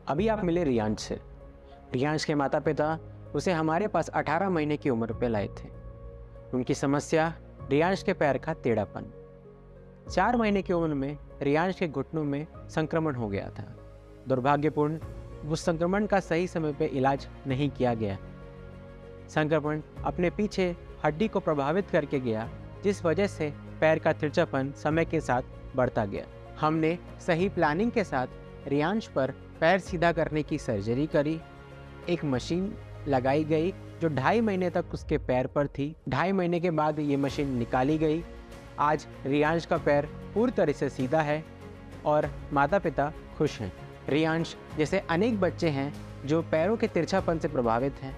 अभी आप मिले रियांश से। रियांश के माता पिता उसे हमारे पास 18 महीने की उम्र पे लाए थे। उनकी समस्या रियांश के पैर का टेढ़ापन। 4 महीने की उम्र में रियांश के घुटनों में संक्रमण हो गया था। दुर्भाग्यपूर्ण उस संक्रमण का सही समय पे इलाज नहीं किया गया। संक्रमण अपने पीछे हड्डी को प्रभावित करके गया, जिस वजह से पैर का तिरछापन समय के साथ बढ़ता गया। हमने सही प्लानिंग के साथ रियांश पर पैर सीधा करने की सर्जरी करी। एक मशीन लगाई गई जो 2.5 महीने तक उसके पैर पर थी। 2.5 महीने के बाद ये मशीन निकाली गई। आज रियांश का पैर पूरी तरह से सीधा है और माता पिता खुश हैं। रियांश जैसे अनेक बच्चे हैं जो पैरों के तिरछापन से प्रभावित हैं।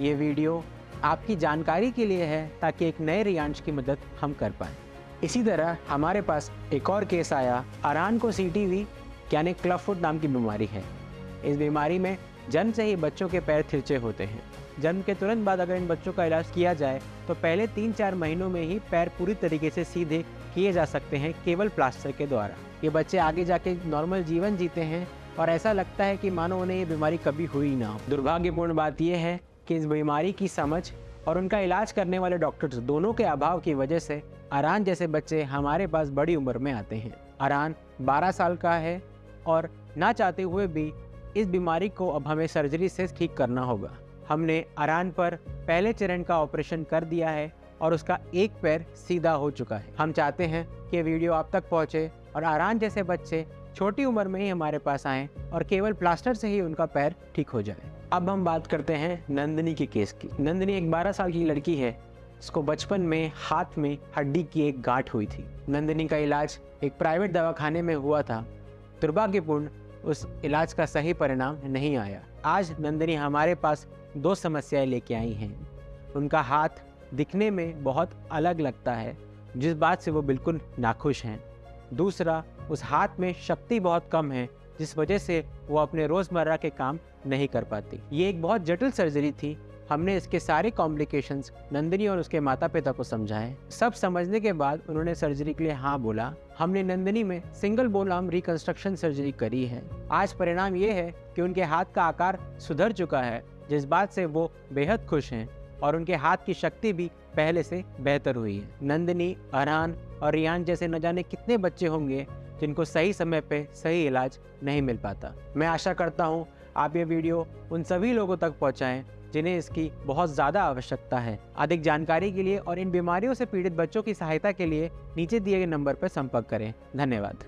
ये वीडियो आपकी जानकारी के लिए है ताकि एक नए रियांश की मदद हम कर पाएँ। इसी तरह हमारे पास एक और केस आया। अरान को CTV यानी क्लब फुट नाम की बीमारी है। इस बीमारी में जन्म से ही बच्चों के पैर तिरछे होते हैं। जन्म के तुरंत बाद अगर इन बच्चों का इलाज किया जाए तो पहले 3-4 महीनों में ही पैर पूरी तरीके से सीधे किए जा सकते हैं केवल प्लास्टर के द्वारा। ये बच्चे आगे जाके नॉर्मल जीवन जीते हैं और ऐसा लगता है कि मानो उन्हें ये बीमारी कभी हुई ना हो। दुर्भाग्यपूर्ण बात यह है कि इस बीमारी की समझ और उनका इलाज करने वाले डॉक्टर्स दोनों के अभाव की वजह से अरान जैसे बच्चे हमारे पास बड़ी उम्र में आते हैं। अरान 12 साल का है और ना चाहते हुए भी इस बीमारी को अब हमें सर्जरी से ठीक करना होगा। हमने अरान पर पहले चरण का ऑपरेशन कर दिया है और उसका एक पैर सीधा हो चुका है। हम चाहते हैं कि वीडियो आप तक पहुंचे और अरान जैसे बच्चे छोटी उम्र में ही हमारे पास आएँ और केवल प्लास्टर से ही उनका पैर ठीक हो जाए। अब हम बात करते हैं नंदिनी के केस की। नंदिनी एक 12 साल की लड़की है। इसको बचपन में हाथ में हड्डी की एक गांठ हुई थी। नंदिनी का इलाज एक प्राइवेट दवाखाने में हुआ था। दुर्भाग्यपूर्ण उस इलाज का सही परिणाम नहीं आया। आज नंदिनी हमारे पास 2 समस्याएं लेके आई हैं। उनका हाथ दिखने में बहुत अलग लगता है, जिस बात से वो बिल्कुल नाखुश हैं। दूसरा, उस हाथ में शक्ति बहुत कम है, जिस वजह से वो अपने रोज़मर्रा के काम नहीं कर पाती। ये एक बहुत जटिल सर्जरी थी। हमने इसके सारे कॉम्प्लिकेशंस नंदिनी और उसके माता पिता को समझाए। सब समझने के बाद उन्होंने सर्जरी के लिए हाँ बोला। हमने नंदिनी में single bone arm reconstruction surgery करी है। आज परिणाम ये है कि उनके हाथ का आकार सुधर चुका है, जिस बात से वो बेहद खुश हैं और उनके हाथ की शक्ति भी पहले से बेहतर हुई है। नंदिनी, अरान और रियान जैसे न जाने कितने बच्चे होंगे जिनको सही समय पे सही इलाज नहीं मिल पाता। मैं आशा करता हूँ आप ये वीडियो उन सभी लोगों तक पहुँचाएँ जिन्हें इसकी बहुत ज़्यादा आवश्यकता है। अधिक जानकारी के लिए और इन बीमारियों से पीड़ित बच्चों की सहायता के लिए नीचे दिए गए नंबर पर संपर्क करें। धन्यवाद।